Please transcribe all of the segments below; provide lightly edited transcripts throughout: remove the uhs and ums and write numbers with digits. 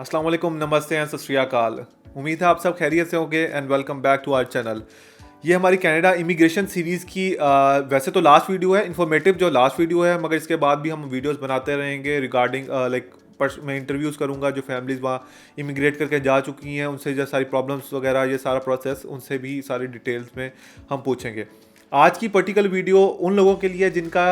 अस्सलाम वालेकुम, नमस्ते एंड सत श्री अकाल। उम्मीद है आप सब खैरियत से होंगे and welcome back to our channel. ये हमारी कनाडा इमिग्रेशन सीरीज़ की वैसे तो लास्ट वीडियो है, इन्फॉर्मेटिव जो लास्ट वीडियो है, मगर इसके बाद भी हम वीडियोस बनाते रहेंगे रिगार्डिंग मैं इंटरव्यूज़ करूंगा जो फैमिलीज़ वहाँ इमिग्रेट करके जा चुकी हैं, उनसे जो सारी प्रॉब्लम्स वगैरह ये सारा प्रोसेस उनसे भी सारी डिटेल्स में हम पूछेंगे। आज की पर्टिकुलर वीडियो उन लोगों के लिए जिनका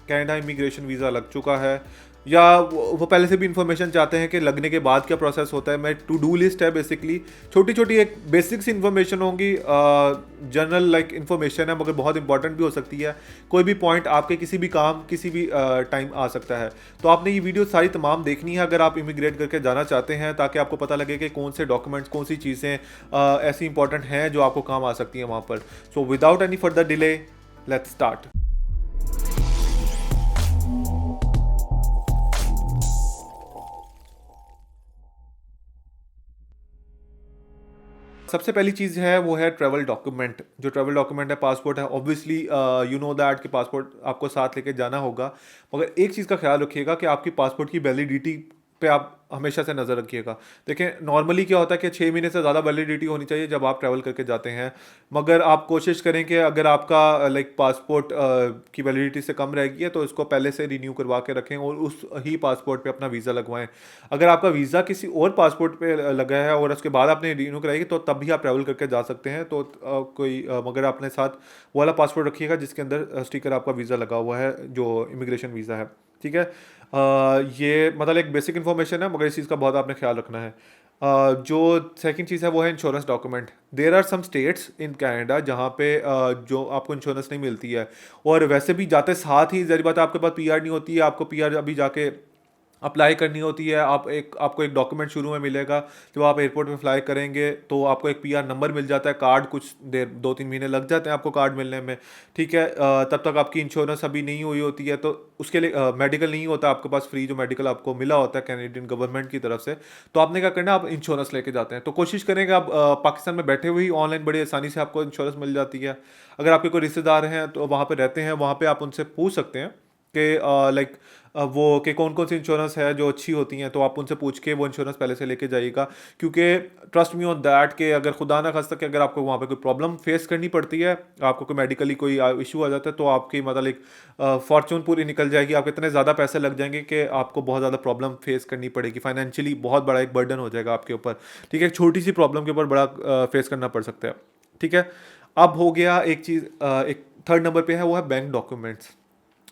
कनाडा इमिग्रेशन वीज़ा लग चुका है या वो पहले से भी इंफॉर्मेशन चाहते हैं कि लगने के बाद क्या प्रोसेस होता है। मैं टू डू लिस्ट है बेसिकली, छोटी छोटी एक बेसिक्स इन्फॉर्मेशन होंगी, जनरल लाइक इन्फॉर्मेशन है मगर बहुत इंपॉर्टेंट भी हो सकती है। कोई भी पॉइंट आपके किसी भी काम किसी भी टाइम आ सकता है, तो आपने ये वीडियो सारी तमाम देखनी है अगर आप इमिग्रेट करके जाना चाहते हैं, ताकि आपको पता लगे कि कौन से डॉक्यूमेंट्स कौन सी चीज़ें ऐसी इंपॉर्टेंट हैं जो आपको काम आ सकती हैं वहाँ पर। So without any further delay let's start. सबसे पहली चीज़ है वो है ट्रैवल डॉक्यूमेंट। जो ट्रैवल डॉक्यूमेंट है पासपोर्ट है, ऑब्वियसली यू नो दैट कि पासपोर्ट आपको साथ लेके जाना होगा। मगर एक चीज़ का ख्याल रखिएगा कि आपकी पासपोर्ट की वैलिडिटी पे आप हमेशा से नज़र रखिएगा। देखें नॉर्मली क्या होता है कि 6 महीने से ज़्यादा वैलिडिटी होनी चाहिए जब आप ट्रैवल करके जाते हैं, मगर आप कोशिश करें कि अगर आपका लाइक पासपोर्ट की वैलिडिटी से कम रहेगी है तो इसको पहले से रिन्यू करवा के रखें और उस ही पासपोर्ट पे अपना वीज़ा लगवाएं। अगर आपका वीज़ा किसी और पासपोर्ट पे लगा है और उसके बाद आपने रिन्यू कराई तो तब भी आप ट्रैवल करके जा सकते हैं। तो मगर अपने साथ वो वाला पासपोर्ट रखिएगा जिसके अंदर स्टिकर आपका वीज़ा लगा हुआ है, जो इमिग्रेशन वीज़ा है। ठीक है, ये मतलब एक बेसिक इन्फॉर्मेशन है मगर इस चीज़ का बहुत आपने ख्याल रखना है। जो सेकंड चीज़ है वो है insurance document. There are some states in Canada जहाँ पे जो आपको इंश्योरेंस नहीं मिलती है, और वैसे भी जाते साथ ही ज़ाहिर बात है आपके पास पीआर नहीं होती है, आपको पीआर अभी जाके अप्लाई करनी होती है। आपको एक डॉक्यूमेंट शुरू में मिलेगा जब आप एयरपोर्ट में फ्लाई करेंगे, तो आपको एक पीआर नंबर मिल जाता है। कार्ड कुछ देर 2-3 महीने लग जाते हैं आपको कार्ड मिलने में। ठीक है, तब तक आपकी इंश्योरेंस अभी नहीं हुई होती है, तो उसके लिए मेडिकल नहीं होता आपके पास, फ्री जो मेडिकल आपको मिला होता है कैनेडियन गवर्नमेंट की तरफ से। तो आपने क्या करना है, आप इंश्योरेंस लेके जाते हैं। तो कोशिश करें कि आप पाकिस्तान में बैठे हुए ही ऑनलाइन बड़ी आसानी से आपको इंश्योरेंस मिल जाती है। अगर आपके कोई रिश्तेदार हैं तो वहाँ पर रहते हैं, वहाँ पर आप उनसे पूछ सकते हैं कि लाइक वो कि कौन कौन सी इंश्योरेंस है जो अच्छी होती हैं, तो आप उनसे पूछ के वो इंश्योरेंस पहले से लेके जाइएगा। क्योंकि ट्रस्ट मी ऑन दैट कि अगर खुदा ना खास्ता कि अगर आपको वहाँ पे कोई प्रॉब्लम फेस करनी पड़ती है, आपको कोई मेडिकली कोई इशू आ जाता है, तो आपकी मतलब एक फॉर्चून पूरी निकल जाएगी। आपके इतने ज़्यादा पैसे लग जाएंगे कि आपको बहुत ज़्यादा प्रॉब्लम फेस करनी पड़ेगी, फाइनेंशियली बहुत बड़ा एक बर्डन हो जाएगा आपके ऊपर। ठीक है, एक छोटी सी प्रॉब्लम के ऊपर बड़ा फेस करना पड़ सकता है। ठीक है, अब हो गया एक चीज़, एक थर्ड नंबर पे है वो है बैंक डॉक्यूमेंट्स।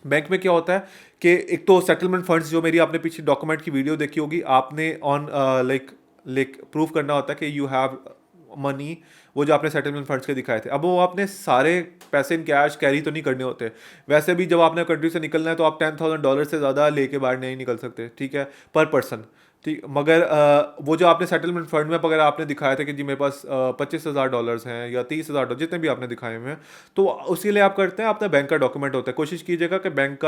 बैंक में क्या होता है कि एक तो सेटलमेंट फंड्स, जो मेरी आपने पीछे डॉक्यूमेंट की वीडियो देखी होगी, आपने ऑन लाइक लाइक प्रूव करना होता है कि यू हैव मनी। वो जो आपने सेटलमेंट फंड्स के दिखाए थे, अब वो आपने सारे पैसे इन कैश कैरी तो नहीं करने होते। वैसे भी जब आपने कंट्री से निकलना है तो आप $10,000 से ज़्यादा लेके बाहर नहीं निकल सकते। ठीक है, पर पर्सन। ठीक, मगर वो जो आपने सेटलमेंट फंड में अगर आपने दिखाया था कि जी मेरे पास $25,000 हैं या $30,000, जितने भी आपने दिखाए हुए हैं, तो उसी लिए आप करते हैं अपना बैंक का डॉक्यूमेंट होता है। कोशिश कीजिएगा कि बैंक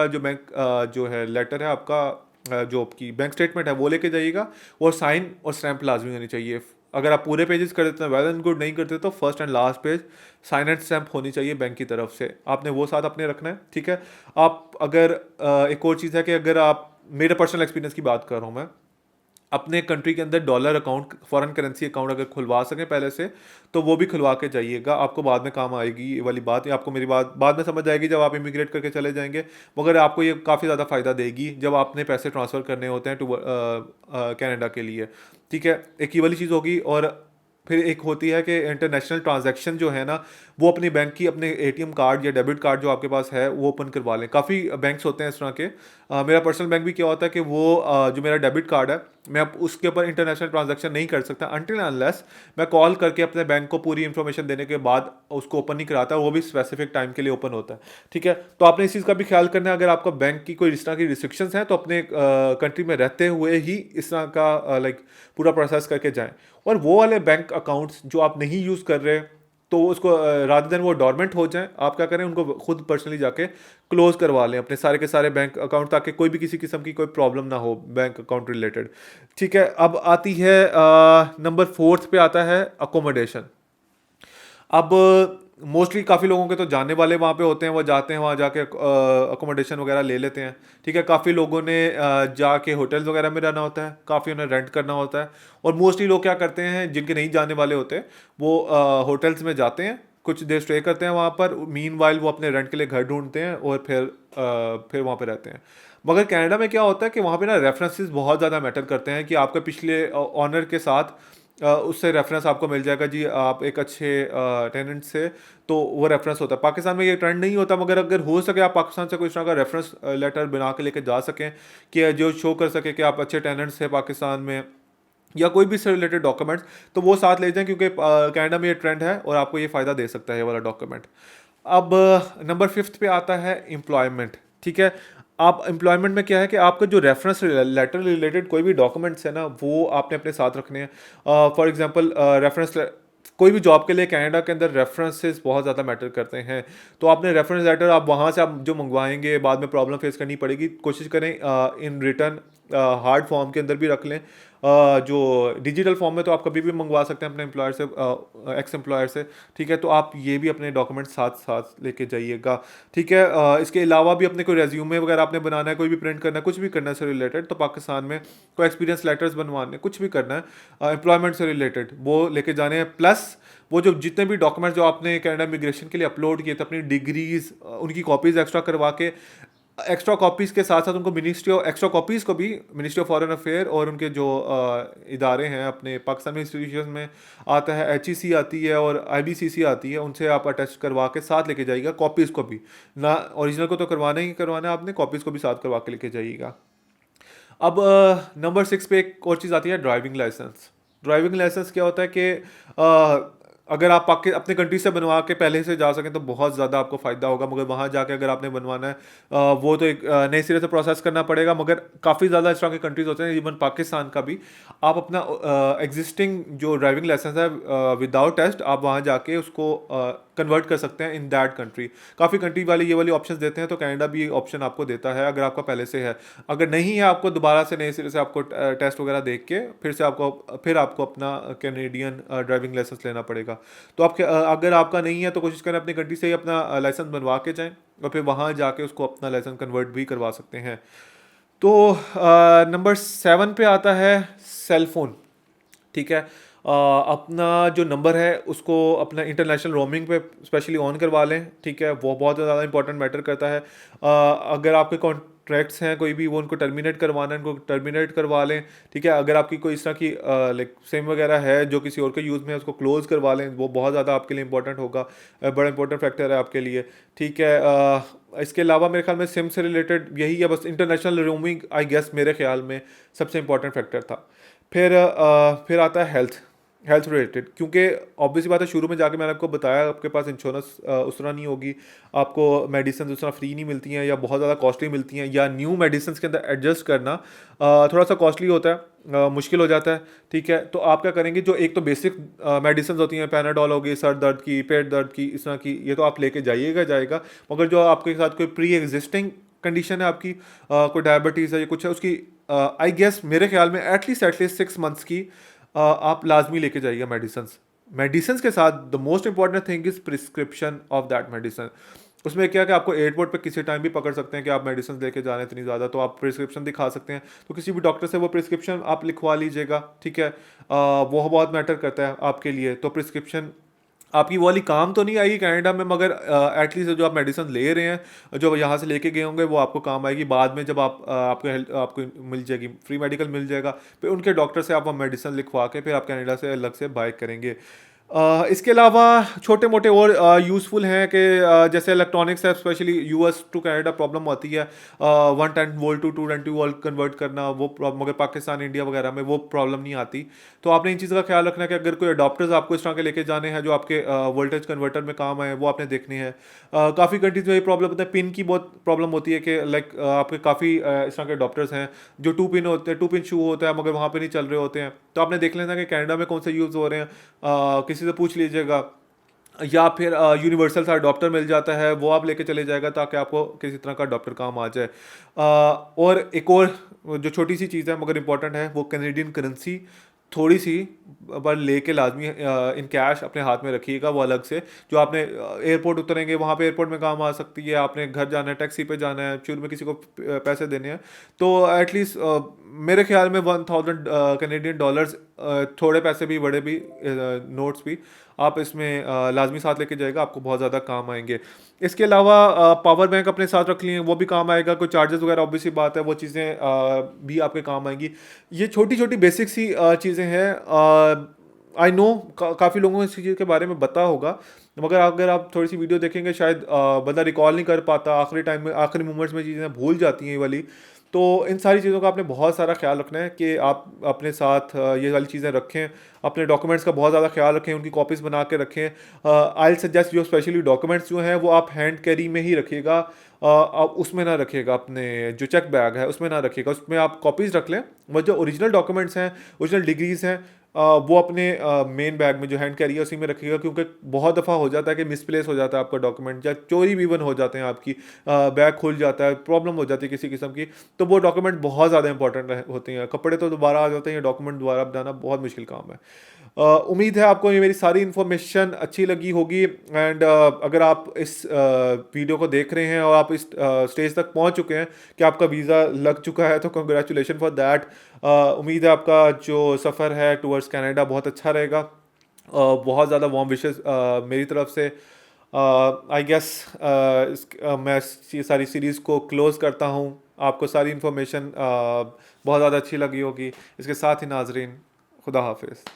जो है लेटर है आपका, जो आपकी बैंक स्टेटमेंट है वो लेके जाइएगा, और साइन और स्टैंप लाजमी होनी चाहिए। अगर आप पूरे पेजेस कर देते हैं वेल एंड गुड, नहीं करते तो first and last page sign and stamp होनी चाहिए बैंक की तरफ से, आपने वो साथ अपने रखना है। ठीक है, आप अगर एक और चीज़ है कि अगर आप, मेरे पर्सनल एक्सपीरियंस की बात कर रहा हूँ मैं, अपने कंट्री के अंदर dollar account, foreign currency account अगर खुलवा सकें पहले से, तो वो भी खुलवा के जाइएगा। आपको बाद में काम आएगी ये वाली बात, या आपको मेरी बात बाद में समझ आएगी जब आप इमिग्रेट करके चले जाएंगे, मगर आपको ये काफ़ी ज़्यादा फ़ायदा देगी जब आपने पैसे ट्रांसफ़र करने होते हैं टू कनाडा के लिए। ठीक है, एक ये वाली चीज़ होगी। और फिर एक होती है कि इंटरनेशनल ट्रांजैक्शन जो है ना, वो अपनी बैंक की अपने एटीएम कार्ड या डेबिट कार्ड जो आपके पास है वो ओपन करवा लें। काफ़ी बैंक्स होते हैं इस तरह के। मेरा पर्सनल बैंक भी क्या होता है कि वो जो मेरा डेबिट कार्ड है, मैं अब उसके ऊपर इंटरनेशनल ट्रांजैक्शन नहीं कर सकता अनटिल अनलेस मैं कॉल करके अपने बैंक को पूरी इन्फॉर्मेशन देने के बाद उसको ओपन नहीं कराता, वो भी स्पेसिफिक टाइम के लिए ओपन होता है। ठीक है, तो आपने इस चीज़ का भी ख्याल करना है। अगर आपका बैंक की कोई इस तरह की रिस्ट्रिक्शंस हैं तो अपने कंट्री में रहते हुए ही इस तरह का लाइक पूरा प्रोसेस करके जाएं। और वो वाले बैंक अकाउंट्स जो आप नहीं यूज़ कर रहे, तो उसको रादर देन वो डॉर्मेंट हो जाएं, आप क्या करें, उनको खुद पर्सनली जाके क्लोज करवा लें अपने सारे के सारे बैंक अकाउंट, ताकि कोई भी किसी किस्म की कोई प्रॉब्लम ना हो बैंक अकाउंट रिलेटेड। ठीक है, अब आती है नंबर 4 पे आता है अकोमोडेशन। अब मोस्टली काफ़ी लोगों के तो जानने वाले वहाँ पे होते हैं, वो जाते हैं वहाँ जाके अकोमोडेशन वगैरह ले लेते हैं। ठीक है, काफ़ी लोगों ने जाके होटल्स वगैरह में रहना होता है, काफ़ी उन्हें रेंट करना होता है। और मोस्टली लोग क्या करते हैं, जिनके नहीं जानने वाले होते, वो होटल्स में जाते हैं, कुछ देर स्टे करते हैं वहाँ पर, मीनवाइल वो अपने रेंट के लिए घर ढूंढते हैं और फिर वहाँ पे रहते हैं। मगर कनाडा में क्या होता है कि वहाँ पे ना रेफरेंसेस बहुत ज़्यादा मैटर करते हैं, कि आपके पिछले ऑनर के साथ उससे रेफरेंस आपको मिल जाएगा जी, आप एक अच्छे टेनेंट से, तो वो रेफरेंस होता है। पाकिस्तान में ये ट्रेंड नहीं होता, मगर अगर हो सके आप पाकिस्तान से कोई इस तरह का रेफरेंस लेटर बना के लेके जा सकें, कि जो शो कर सके कि आप अच्छे टेनेंट्स हैं पाकिस्तान में, या कोई भी इससे रिलेटेड डॉक्यूमेंट्स, तो वो साथ ले जाएं, क्योंकि कनाडा में ये ट्रेंड है और आपको ये फ़ायदा दे सकता है ये वाला डॉक्यूमेंट। अब नंबर 5 पे आता है एम्प्लॉयमेंट। ठीक है, आप एम्प्लॉयमेंट में क्या है कि आपका जो रेफरेंस लेटर रिलेटेड कोई भी डॉक्यूमेंट्स है ना, वो आपने अपने साथ रखने हैं। फॉर एग्जांपल रेफरेंस, कोई भी जॉब के लिए कनाडा के अंदर रेफरेंसेस बहुत ज़्यादा मैटर करते हैं। तो आपने रेफरेंस लेटर आप वहाँ से आप जो मंगवाएंगे, बाद में प्रॉब्लम फेस करनी पड़ेगी, कोशिश करें इन रिटर्न हार्ड फॉर्म के अंदर भी रख लें। जो डिजिटल फॉर्म में तो आप कभी भी मंगवा सकते हैं अपने एम्प्लॉयर से, एक्स एम्प्लॉयर से। ठीक है, तो आप ये भी अपने डॉक्यूमेंट साथ साथ लेके जाइएगा। ठीक है, इसके अलावा भी अपने कोई रेज्यूमे वगैरह आपने बनाना है, कोई भी प्रिंट करना है, कुछ भी करना है से रिलेटेड, तो पाकिस्तान में कोई एक्सपीरियंस लेटर्स बनवाने, कुछ भी करना है एम्प्लॉयमेंट से रिलेटेड, वो लेके जाने हैं। प्लस वो जो जितने भी डॉक्यूमेंट्स जो आपने कनाडा इमिग्रेशन के लिए अपलोड किए थे, अपनी डिग्रीज, उनकी कॉपीज़ एक्स्ट्रा करवा के, एक्स्ट्रा कॉपीज़ के साथ साथ उनको मिनिस्ट्री ऑफ एक्स्ट्रा कॉपीज़ को भी मिनिस्ट्री ऑफ फॉरेन अफेयर और उनके जो इदारे हैं अपने पाकिस्तान में इंस्टीट्यूशन में आता है, HEC आती है और IBCC आती है, उनसे आप अटैच करवा के साथ लेके जाइएगा। कॉपीज़ को भी ना, ओरिजिनल को तो करवाना ही करवाना है आपने, कॉपीज़ को भी साथ करवा के लेके जाइएगा। अब नंबर 6 पे एक और चीज़ आती है, ड्राइविंग लाइसेंस। ड्राइविंग लाइसेंस क्या होता है कि अगर आप अपने कंट्री से बनवा के पहले से जा सकें तो बहुत ज़्यादा आपको फ़ायदा होगा। मगर वहाँ जाके अगर आपने बनवाना है, वो तो एक नए सिरे से प्रोसेस करना पड़ेगा। मगर काफ़ी ज़्यादा इस तरह के कंट्रीज होते हैं, इवन पाकिस्तान का भी, आप अपना एग्जिस्टिंग जो ड्राइविंग लाइसेंस है विदाउट टेस्ट, आप वहाँ जाके उसको कन्वर्ट कर सकते हैं इन दैट कंट्री। काफ़ी कंट्री वाले ये वाली ऑप्शन देते हैं, तो कनाडा भी ऑप्शन आपको देता है अगर आपका पहले से है। अगर नहीं है, आपको दोबारा से नए सिरे से आपको टेस्ट वगैरह देख के फिर आपको अपना कैनेडियन ड्राइविंग लाइसेंस लेना पड़ेगा। तो आपके अगर आपका नहीं है तो कोशिश करें अपनी कंट्री से ही अपना लाइसेंस बनवा के जाएं, और फिर वहाँ जाके उसको अपना लाइसेंस कन्वर्ट भी करवा सकते हैं। तो नंबर 7 पे आता है सेल फोन। ठीक है, अपना जो नंबर है उसको अपना इंटरनेशनल रोमिंग पे स्पेशली ऑन करवा लें। ठीक है, वो बहुत ज़्यादा इंपॉर्टेंट मैटर करता है। अगर आपके कॉन्ट्रैक्ट्स हैं कोई भी, वो उनको टर्मिनेट करवाना है, उनको टर्मिनेट करवा लें। ठीक है, अगर आपकी कोई इस तरह की लाइक सिम वगैरह है जो किसी और के यूज़ में है, उसको क्लोज़ करवा लें, वो बहुत ज़्यादा आपके लिए इंपॉर्टेंट होगा, बड़ा इंपॉर्टेंट फैक्टर है आपके लिए। ठीक है, इसके अलावा मेरे ख्याल में सिम से रिलेटेड यही है बस, इंटरनेशनल रोमिंग आई गेस मेरे ख्याल में सबसे इंपॉर्टेंट फैक्टर था। फिर आता है हेल्थ रिलेटेड, क्योंकि ऑब्वियसली बात है, शुरू में जाके मैंने आपको बताया आपके पास इंश्योरेंस उस तरह नहीं होगी, आपको मेडिसिन उस तरह फ्री नहीं मिलती हैं, या बहुत ज़्यादा कॉस्टली मिलती हैं, या न्यू मेडिसिन के अंदर एडजस्ट करना थोड़ा सा कॉस्टली होता है, मुश्किल हो जाता है। ठीक है, तो आप क्या करेंगे, जो एक तो बेसिक मेडिसिन होती हैं, पैनाडोल होगी सर दर्द की, पेट दर्द की, इस तरह की, ये तो आप लेके जाइएगा। मगर जो आपके साथ कोई प्री एग्जिस्टिंग कंडीशन है आपकी, कोई डायबिटीज़ है या कुछ है, उसकी आई गेस मेरे ख्याल में एटलीस्ट 6 मंथ्स की आप लाजमी लेके जाइएगा मेडिसिन के साथ। The most important thing is prescription of that medicine. उसमें क्या है कि आपको एयरपोर्ट पे किसी टाइम भी पकड़ सकते हैं कि आप मेडिसिन लेके जा रहे हैं इतनी ज़्यादा, तो आप प्रिस्क्रिप्शन दिखा सकते हैं, तो किसी भी डॉक्टर से वो प्रिस्क्रिप्शन आप लिखवा लीजिएगा। ठीक है, वो बहुत मैटर करता है आपके लिए। तो प्रिस्क्रिप्शन आपकी वो वाली काम तो नहीं आएगी कनाडा में, मगर एटलीस्ट जो आप मेडिसिन ले रहे हैं, जो यहाँ से लेके गए होंगे, वो आपको काम आएगी बाद में, जब आपको मिल जाएगी, फ्री मेडिकल मिल जाएगा, फिर उनके डॉक्टर से आप वो मेडिसिन लिखवा के फिर आप कनाडा से अलग से बाय करेंगे। इसके अलावा छोटे मोटे और यूज़फुल हैं कि जैसे इलेक्ट्रॉनिक्स है, specially US to Canada problem आती है 110 वोल्ट टू 220 वोल्ट कन्वर्ट करना, वो मगर पाकिस्तान इंडिया वगैरह में वो प्रॉब्लम नहीं आती। तो आपने इन चीज़ों का ख्याल रखना है कि अगर कोई अडॉप्टर्स आपको इस तरह के लेके जाने हैं जो आपके वोल्टेज कन्वर्टर में काम आए, वो आपने देखने हैं। काफ़ी कंट्रीज में ये प्रॉब्लम होता है, पिन की बहुत प्रॉब्लम होती है कि लाइक आपके काफ़ी इस तरह के अडॉप्टर्स हैं जो 2 पिन होते हैं, 2 पिन शू होता है, मगर वहाँ पे नहीं चल रहे होते हैं। तो आपने देख लेना कि कनाडा में कौन से यूज़ हो रहे हैं, किसी से पूछ लीजिएगा, या फिर यूनिवर्सल सा अडॉप्टर मिल जाता है, वो आप लेके चले जाएगा, ताकि आपको किसी तरह का अडॉप्टर काम आ जाए। और एक और जो छोटी सी चीज़ है मगर इंपॉर्टेंट है, वो कैनेडियन करेंसी थोड़ी सी पर लेके लाजमी इन कैश अपने हाथ में रखिएगा, वो अलग से जो आपने एयरपोर्ट उतरेंगे वहाँ पे एयरपोर्ट में काम आ सकती है, आपने घर जाना है, टैक्सी पे जाना है, शुरू में किसी को पैसे देने हैं, तो एटलीस्ट मेरे ख्याल में 1000 कैनेडियन डॉलर्स, थोड़े पैसे भी बड़े भी नोट्स भी आप इसमें लाजमी साथ लेके जाएगा, आपको बहुत ज़्यादा काम आएंगे। इसके अलावा पावर बैंक अपने साथ रख लिए, वो भी काम आएगा, कोई चार्जेस वगैरह ऑब्वियसली बात है, वो चीज़ें भी आपके काम आएंगी। ये छोटी छोटी बेसिक सी चीज़ें हैं। आई नो काफ़ी लोगों को इस चीज़ के बारे में पता होगा, मगर अगर आप थोड़ी सी वीडियो देखेंगे शायद बंदा रिकॉल नहीं कर पाता, आखिरी टाइम में आखिरी मोमेंट्स में चीज़ें भूल जाती हैं ये वाली। तो इन सारी चीज़ों का आपने बहुत सारा ख्याल रखना है कि आप अपने साथ ये वाली चीज़ें रखें, अपने डॉक्यूमेंट्स का बहुत ज़्यादा ख्याल रखें, उनकी कॉपीज़ बना के रखें। आई सजेस्ट जो स्पेशली डॉक्यूमेंट्स जो हैं वो आप हैंड कैरी में ही रखिएगा, आप उसमें ना रखिएगा, अपने जो चेक बैग है उसमें ना रखिएगा, उसमें आप कॉपीज़ रख लें। वो जो ओरिजिनल डॉक्यूमेंट्स हैं, ओरिजिनल डिग्रीज़ हैं, वो अपने मेन बैग में जो हैंड कैरी है उसी में रखिएगा, क्योंकि बहुत दफ़ा हो जाता है कि मिसप्लेस हो जाता है आपका डॉक्यूमेंट, या चोरी भी इवन हो जाते हैं, आपकी बैग खुल जाता है, प्रॉब्लम हो जाती है किसी किस्म की, तो वो डॉक्यूमेंट बहुत ज़्यादा इंपॉर्टेंट होते हैं। कपड़े तो दोबारा आ जाते हैं, डॉक्यूमेंट दोबारा बनाना बहुत मुश्किल काम है। उम्मीद है आपको ये मेरी सारी इन्फॉर्मेशन अच्छी लगी होगी, एंड अगर आप इस वीडियो को देख रहे हैं और आप इस स्टेज तक पहुंच चुके हैं कि आपका वीज़ा लग चुका है, तो कंग्रेचुलेशन फॉर दैट। उम्मीद है आपका जो सफ़र है टूवर्ड्स कनाडा बहुत अच्छा रहेगा। बहुत ज़्यादा वार्म विशेस मेरी तरफ से। आई गेस मैं ये सारी सीरीज़ को क्लोज़ करता हूँ। आपको सारी इन्फॉर्मेशन बहुत ज़्यादा अच्छी लगी होगी। इसके साथ ही नाजरीन, खुदा हाफिज़।